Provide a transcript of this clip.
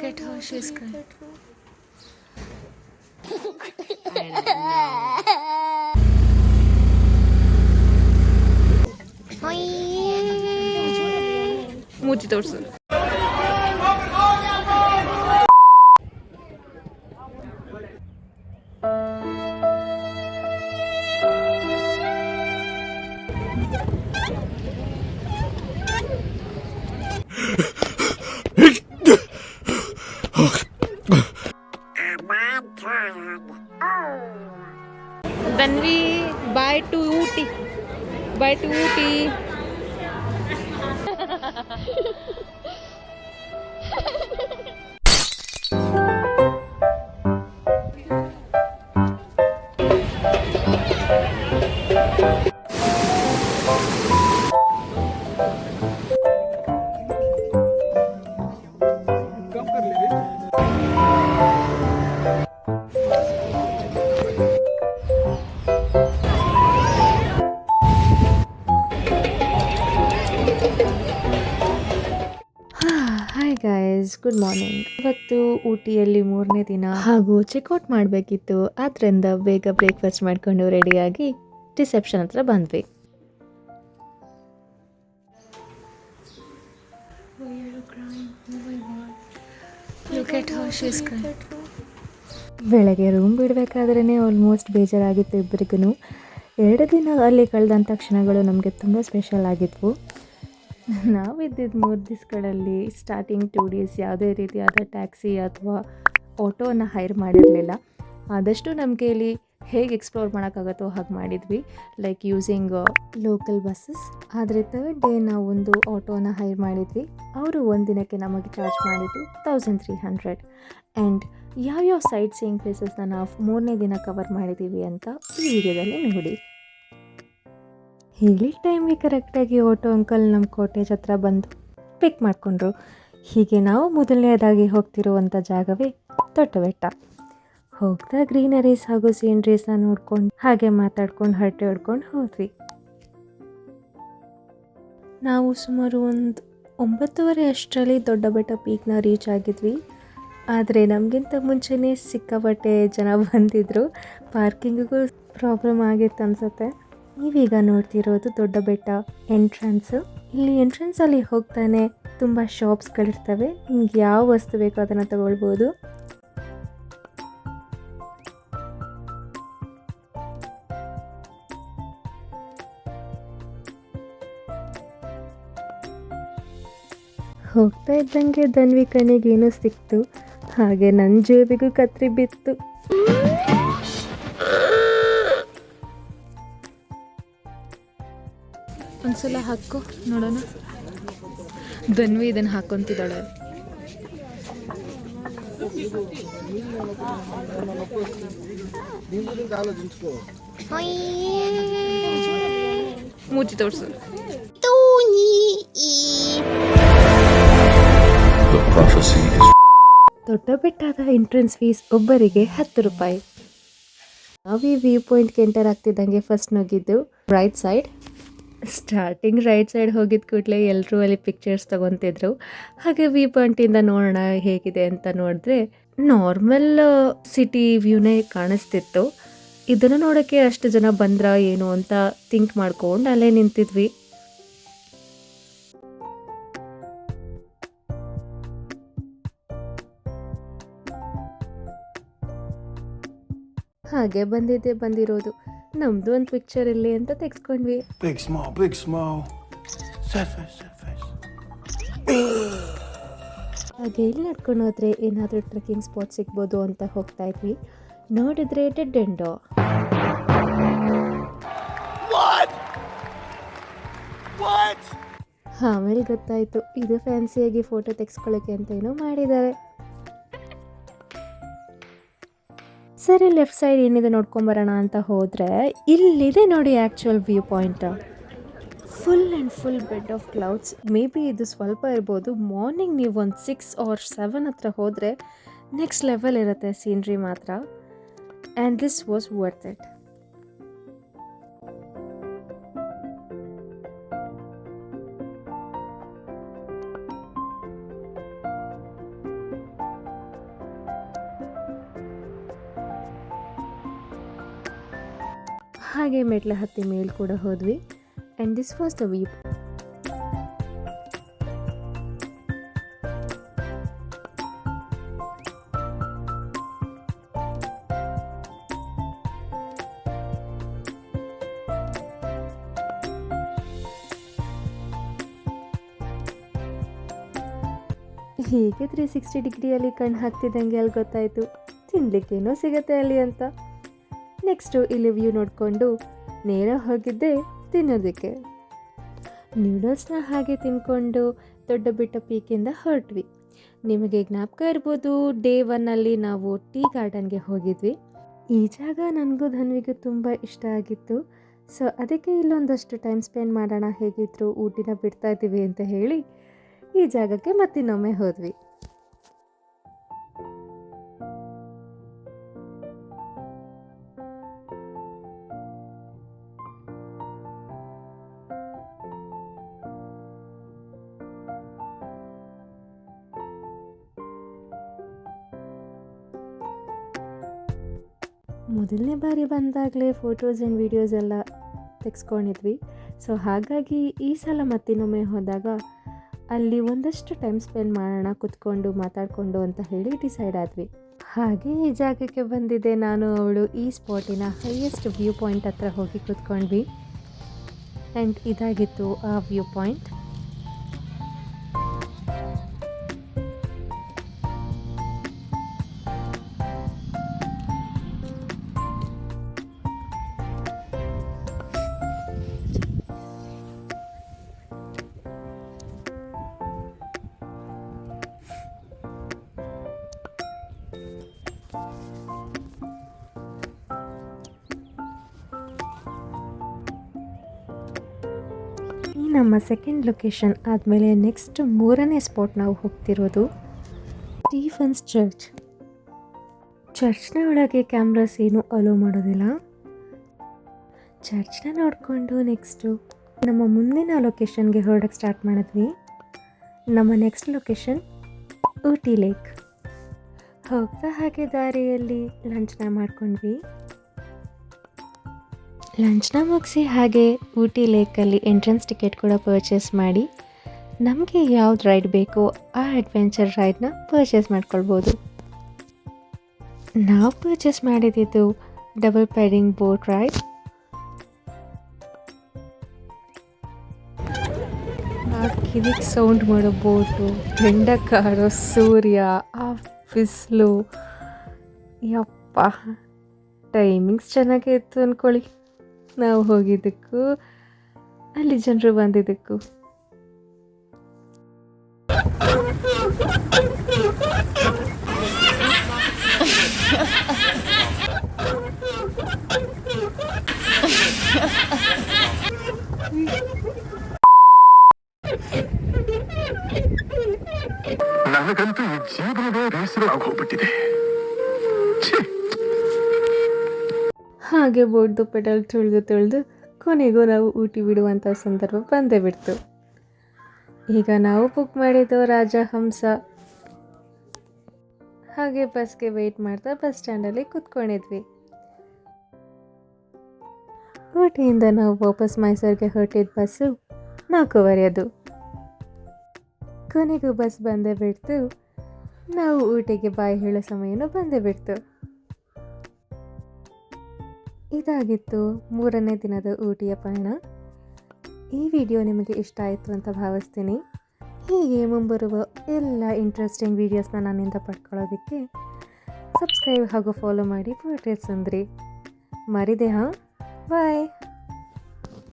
at her, she's crying. ಮೂತಿ ತೋರ್ಸು. Danvi, bye to Ooty. Bye to Ooty. Hi guys, good morning. ಇವತ್ತು ಊಟಿಯಲ್ಲಿ 3ನೇ ದಿನ ಹಾಗೂ ಚೆಕ್ಔಟ್ ಮಾಡಬೇಕಿತ್ತು. ಆದ್ದರಿಂದ ಬೇಗ ಬ್ರೇಕ್ಫಾಸ್ಟ್ ಮಾಡ್ಕೊಂಡು ರೆಡಿಯಾಗಿ ರಿಸೆಪ್ಷನ್ ಹತ್ರ ಬಂದ್ವಿ. ಬೆಳಗ್ಗೆ ರೂಮ್ ಬಿಡಬೇಕಾದ್ರೇ ಆಲ್ಮೋಸ್ಟ್ ಬೇಜಾರಾಗಿತ್ತು ಇಬ್ಬರಿಗೂ. 2 ದಿನ ಅಲ್ಲಿ ಕಳೆದಂಥ ಕ್ಷಣಗಳು ನಮಗೆ ತುಂಬ ಸ್ಪೆಷಲ್ ಆಗಿದ್ವು. ನಾವಿದ್ದಿದ್ದು 3 ದಿವಸಗಳಲ್ಲಿ ಸ್ಟಾರ್ಟಿಂಗ್ 2 ಡೇಸ್ ಯಾವುದೇ ರೀತಿಯಾದ ಟ್ಯಾಕ್ಸಿ ಅಥವಾ ಆಟೋವನ್ನು ಹೈರ್ ಮಾಡಿರಲಿಲ್ಲ. ಆದಷ್ಟು ನಮ್ಮ ಕೈಲಿ ಹೇಗೆ ಎಕ್ಸ್ಪ್ಲೋರ್ ಮಾಡೋಕ್ಕಾಗತ್ತೋ ಹಾಗೆ ಮಾಡಿದ್ವಿ, ಲೈಕ್ ಯೂಸಿಂಗ್ ಲೋಕಲ್ ಬಸ್ಸಸ್. ಆದರೆ 3rd ಡೇ ನಾವು ಒಂದು ಆಟೋನ ಹೈರ್ ಮಾಡಿದ್ವಿ. ಅವರು ಒಂದಿನಕ್ಕೆ ನಮಗೆ ಚಾರ್ಜ್ ಮಾಡಿದ್ದು 1300. ಆ್ಯಂಡ್ ಯಾವ್ಯಾವ ಸೈಟ್ ಸೀಯಿಂಗ್ ಪ್ಲೇಸಸ್ನ ನಾವು 3ನೇ ದಿನ ಕವರ್ ಮಾಡಿದ್ದೀವಿ ಅಂತ ಈ ವಿಡಿಯೋದಲ್ಲಿ ನೋಡಿ. ಹೇಳಿ ಟೈಮ್ಗೆ ಕರೆಕ್ಟಾಗಿ ಆಟೋ ಅಂಕಲ್ ನಮ್ಮ ಕಾಟೇಜ್ ಹತ್ರ ಬಂದು ಪಿಕ್ ಮಾಡಿಕೊಂಡ್ರು. ಹೀಗೆ ನಾವು ಮೊದಲನೇದಾಗಿ ಹೋಗ್ತಿರುವಂಥ ಜಾಗವೇ ದೊಡ್ಡ ಬೆಟ್ಟ. ಹೋಗ್ತಾ ಗ್ರೀನರೀಸ್ ಹಾಗೂ ಸೀನರೀಸ್ನ ನೋಡ್ಕೊಂಡು ಹಾಗೆ ಮಾತಾಡ್ಕೊಂಡು ಹರಟೆ ಹೊಡ್ಕೊಂಡು ಹೋದ್ವಿ. ನಾವು ಸುಮಾರು ಒಂದು 9:30 ಅಷ್ಟರಲ್ಲಿ ದೊಡ್ಡ ಬೆಟ್ಟ ಪೀಕ್ನ ರೀಚ್ ಆಗಿದ್ವಿ. ಆದರೆ ನಮಗಿಂತ ಮುಂಚೆನೇ ಸಿಕ್ಕಾಪಟ್ಟೆ ಜನ ಬಂದಿದ್ದರು. ಪಾರ್ಕಿಂಗಿಗೂ ಪ್ರಾಬ್ಲಮ್ ಆಗಿತ್ತು ಅನಿಸುತ್ತೆ. ನೀವೀಗ ನೋಡ್ತಿರೋದು ದೊಡ್ಡ ಬೆಟ್ಟ ಎಂಟ್ರೆನ್ಸು. ಇಲ್ಲಿ ಎಂಟ್ರೆನ್ಸಲ್ಲಿ ಹೋಗ್ತಾನೆ ತುಂಬ ಶಾಪ್ಸ್ಗಳಿರ್ತವೆ. ನಿಮ್ಗೆ ಯಾವ ವಸ್ತು ಬೇಕೋ ಅದನ್ನು ತಗೊಳ್ಬೋದು. ಹೋಗ್ತಾ ಇದ್ದಂಗೆ ಧನ್ವಿ ಕಣ್ಣಿಗೇನೋ ಸಿಕ್ತು. ಹಾಗೆ ನನ್ನ ಜೇಬಿಗೂ ಕತ್ರಿ ಬಿತ್ತು. ಒಂದ್ಸಲ ಹಾಕೋ ನೋಡೋಣ. ಧನ್ವಿ ಇದನ್ನು ಹಾಕೊಂತಿದ್ದಾಳೆ. ಮೂತಿ ತೋರ್ಸು. ದೊಡ್ಡ ಬೆಟ್ಟದ ಎಂಟ್ರೆನ್ಸ್ ಫೀಸ್ ಒಬ್ಬರಿಗೆ 10 ರೂಪಾಯಿ. ನಾವು ಈ ವ್ಯೂ ಪಾಯಿಂಟ್ಗೆ ಎಂಟರ್ ಆಗ್ತಿದ್ದಂಗೆ ಫಸ್ಟ್ ನುಗ್ಗಿದ್ದು right side. Starting right side ಹೋಗಿದ್ದ ಕೂಡಲೇ ಎಲ್ಲರೂ ಅಲ್ಲಿ ಪಿಕ್ಚರ್ಸ್ ತೊಗೊತಿದ್ರು. ಹಾಗೆ ವ್ಯೂ ಪಾಯಿಂಟಿಂದ ನೋಡೋಣ ಹೇಗಿದೆ ಅಂತ ನೋಡಿದ್ರೆ ನಾರ್ಮಲ್ ಸಿಟಿ ವ್ಯೂನೇ ಕಾಣಿಸ್ತಿತ್ತು. ಇದನ್ನು ನೋಡೋಕ್ಕೆ ಅಷ್ಟು ಜನ ಬಂದ್ರ ಏನು ಅಂತ ಥಿಂಕ್ ಮಾಡ್ಕೊಂಡು ಅಲ್ಲೇ ನಿಂತಿದ್ವಿ. ಹಾಗೆ ಬಂದಿರೋದು ನಮ್ದು ಒಂದು ಪಿಕ್ಚರ್ ಇಲ್ಲಿ ಅಂತ ತೆಗೆಸ್ಕೊಂಡ್ವಿ. ಹಾಗೆ ಇಲ್ಲಿ ನಡ್ಕೊಂಡು ಹೋದ್ರೆ ಏನಾದರೂ ಟ್ರೆಕ್ಕಿಂಗ್ ಸ್ಪಾಟ್ ಸಿಗ್ಬೋದು ಅಂತ ಹೋಗ್ತಾ ಇದ್ವಿ. ನೋಡಿದ್ರೆ ಡೆಡ್ ಎಂಡ್. ಆಮೇಲೆ ಗೊತ್ತಾಯ್ತು ಇದು ಫ್ಯಾನ್ಸಿಯಾಗಿ ಫೋಟೋ ತೆಗೆಸ್ಕೊಳ್ಳೋಕೆ ಅಂತ ಏನೋ ಮಾಡಿದ್ದಾರೆ. ಸರಿ, ಲೆಫ್ಟ್ ಸೈಡ್ ಏನಿದೆ ನೋಡ್ಕೊಂಬರೋಣ ಅಂತ ಹೋದರೆ ಇಲ್ಲಿದೆ ನೋಡಿ actual view point. Full and full bed of clouds. May be ಇದು ಸ್ವಲ್ಪ ಇರ್ಬೋದು. ಮಾರ್ನಿಂಗ್ ನೀವು ಒಂದು 6 or 7 ಹತ್ರ ಹೋದರೆ ನೆಕ್ಸ್ಟ್ ಲೆವೆಲ್ ಇರುತ್ತೆ ಸೀನ್ರಿ ಮಾತ್ರ. And this was worth it. ಹಾಗೆ ಮೆಟ್ಲು ಹತ್ತಿ ಮೇಲೆ ಕೂಡ ಹೋದ್ವಿ. And this was the view. ಹೀಗೆ 360 ಡಿಗ್ರಿಯಲ್ಲಿ ಕಣ್ಣು ಹಾಕ್ತಿದ್ದಂಗೆ ಅಲ್ಲಿ ಗೊತ್ತಾಯಿತು ತಿನ್ನಲಿಕ್ಕೇನೋ ಸಿಗುತ್ತೆ ಅಲ್ಲಿ ಅಂತ. ನೆಕ್ಸ್ಟು ಇಲ್ಲಿ ವ್ಯೂ ನೋಡಿಕೊಂಡು ನೇರ ಹೋಗಿದ್ದೆ ತಿನ್ನೋದಕ್ಕೆ. ನೂಡಲ್ಸ್ನ ಹಾಗೆ ತಿನ್ಕೊಂಡು ದೊಡ್ಡ ಬೆಟ್ಟ ಪೀಕಿಂದ ಹೊರಟ್ವಿ. ನಿಮಗೆ ಜ್ಞಾಪಕ ಇರ್ಬೋದು, ಡೇ 1 ನಾವು ಟೀ ಗಾರ್ಡನ್ಗೆ ಹೋಗಿದ್ವಿ. ಈ ಜಾಗ ನನಗೂ ಧನ್ವಿಗೂ ತುಂಬ ಇಷ್ಟ ಆಗಿತ್ತು. ಸೊ ಅದಕ್ಕೆ ಇಲ್ಲೊಂದಷ್ಟು ಟೈಮ್ ಸ್ಪೆಂಡ್ ಮಾಡೋಣ, ಹೇಗಿದ್ರು ಊಟಿನ ಬಿಡ್ತಾ ಇದ್ದೀವಿ ಅಂತ ಹೇಳಿ ಈ ಜಾಗಕ್ಕೆ ಮತ್ತಿನ್ನೊಮ್ಮೆ ಹೋದ್ವಿ. ಮೊದಲನೇ ಬಾರಿ ಬಂದಾಗಲೇ ಫೋಟೋಸ್ ಆ್ಯಂಡ್ ವೀಡಿಯೋಸ್ ಎಲ್ಲ ತೆಗೆಸ್ಕೊಂಡಿದ್ವಿ. ಸೊ ಹಾಗಾಗಿ ಈ ಸಲ ಮತ್ತಿನ್ನೊಮ್ಮೆ ಹೋದಾಗ ಅಲ್ಲಿ ಒಂದಷ್ಟು ಟೈಮ್ ಸ್ಪೆಂಡ್ ಮಾಡೋಣ ಕೂತ್ಕೊಂಡು ಮಾತಾಡಿಕೊಂಡು ಅಂತ ಹೇಳಿ ಡಿಸೈಡ್ ಆದ್ವಿ. ಹಾಗೆ ಈ ಜಾಗಕ್ಕೆ ಬಂದಿದ್ದೆ ನಾನು ಅವಳು ಈ ಸ್ಪಾಟಿನ ಹೈಯೆಸ್ಟ್ ವ್ಯೂ ಪಾಯಿಂಟ್ ಹತ್ರ ಹೋಗಿ ಕೂತ್ಕೊಂಡ್ವಿ. ಆ್ಯಂಡ್ ಇದಾಗಿತ್ತು ಆ ವ್ಯೂ ಪಾಯಿಂಟ್. ಈ ನಮ್ಮ ಸೆಕೆಂಡ್ ಲೊಕೇಶನ್ ಆದಮೇಲೆ ನೆಕ್ಸ್ಟ್ 3ನೇ ಸ್ಪಾಟ್ ನಾವು ಹೋಗ್ತಿರೋದು ಸ್ಟೀಫನ್ಸ್ ಚರ್ಚ್. ಚರ್ಚ್ನ ಒಳಗೆ ಕ್ಯಾಮ್ರಾಸ್ ಏನು ಅಲೋ ಮಾಡೋದಿಲ್ಲ. ಚರ್ಚ್ನ ನೋಡಿಕೊಂಡು ನೆಕ್ಸ್ಟು ನಮ್ಮ ಮುಂದಿನ ಲೊಕೇಶನ್ಗೆ ಹೊರಡಕ್ಕೆ ಸ್ಟಾರ್ಟ್ ಮಾಡಿದ್ವಿ. ನಮ್ಮ ನೆಕ್ಸ್ಟ್ ಲೊಕೇಶನ್ ಊಟಿ ಲೇಕ್. ಹೋಗ್ತಾ ಹಾಗೆ ದಾರಿಯಲ್ಲಿ ಲಂಚ್ನ ಮಾಡ್ಕೊಂಡ್ವಿ. ಲಂಚ್ನ ಮುಗಿಸಿ ಹಾಗೆ ಊಟಿ ಲೇಕಲ್ಲಿ ಎಂಟ್ರೆನ್ಸ್ ಟಿಕೆಟ್ ಕೂಡ ಪರ್ಚೇಸ್ ಮಾಡಿ ನಮಗೆ ಯಾವ್ದು ರೈಡ್ ಬೇಕೋ ಆ ಅಡ್ವೆಂಚರ್ ರೈಡ್ನ ಪರ್ಚೇಸ್ ಮಾಡ್ಕೊಳ್ಬೋದು. ನಾವು ಪರ್ಚೇಸ್ ಮಾಡಿದ್ದು ಡಬಲ್ ಪ್ಯಾಡಿಂಗ್ ಬೋಟ್ ರೈಡ್. ಆ ಕಿವಿಗೆ ಸೌಂಡ್ ಮಾಡೋ ಬೋಟು, ಬೆಂಡ ಕಾಡೋ ಸೂರ್ಯ, ಆ ಬಿಸಿಲು, ಯಪ್ಪ ಟೈಮಿಂಗ್ಸ್ ಚೆನ್ನಾಗೇ ಇತ್ತು ಅಂದ್ಕೊಳ್ಳಿ. ನಾವು ಹೋಗಿದ್ದಕ್ಕೂ ಅಲ್ಲಿ ಜನರು ಬಂದಿದ್ದಕ್ಕೂ. ನನಗಂತೂ ಈ ಜೀವನವೇ ಬೇಸರ ಆಗೋಗ್ಬಿಟ್ಟಿದೆ. ಹಾಗೆ ಬೋಟ್ದು ಪೆಡಲ್ ತುಳಿದು ಕೊನೆಗೂ ನಾವು ಊಟಿ ಬಿಡುವಂಥ ಸಂದರ್ಭ ಬಂದೇ ಬಿಡ್ತು. ಈಗ ನಾವು ಬುಕ್ ಮಾಡಿದ್ದು ರಾಜಹಂಸ. ಹಾಗೆ ಬಸ್ಗೆ ವೆಯ್ಟ್ ಮಾಡ್ತಾ ಬಸ್ ಸ್ಟ್ಯಾಂಡಲ್ಲಿ ಕೂತ್ಕೊಂಡಿದ್ವಿ. ಊಟಿಯಿಂದ ನಾವು ವಾಪಸ್ ಮೈಸೂರಿಗೆ ಹೊರಟಿದ್ದ ಬಸ್ಸು 4:15 ಅದು. ಕೊನೆಗೂ ಬಸ್ ಬಂದೇ ಬಿಡ್ತು. ನಾವು ಊಟಿಗೆ ಬಾಯಿ ಹೇಳೋ ಸಮಯನೂ ಬಂದೇ ಬಿಡ್ತು. ಇದಾಗಿತ್ತು 3ನೇ ದಿನದ ಊಟಿಯ ಪಯಣ. ಈ ವಿಡಿಯೋ ನಿಮಗೆ ಇಷ್ಟ ಆಯಿತು ಅಂತ ಭಾವಿಸ್ತೀನಿ. ಹೀಗೆ ಮುಂಬರುವ ಎಲ್ಲ ಇಂಟ್ರೆಸ್ಟಿಂಗ್ ವೀಡಿಯೋಸ್ನ ನನ್ನಿಂದ ಪಡ್ಕೊಳ್ಳೋದಕ್ಕೆ ಸಬ್ಸ್ಕ್ರೈಬ್ ಹಾಗೂ ಫಾಲೋ ಮಾಡಿ ಪೋರ್ಟ್ರೇಟ್ಸ್ ಅಂದ್ರಿ ಮರಿದೆ. ಬಾಯ್.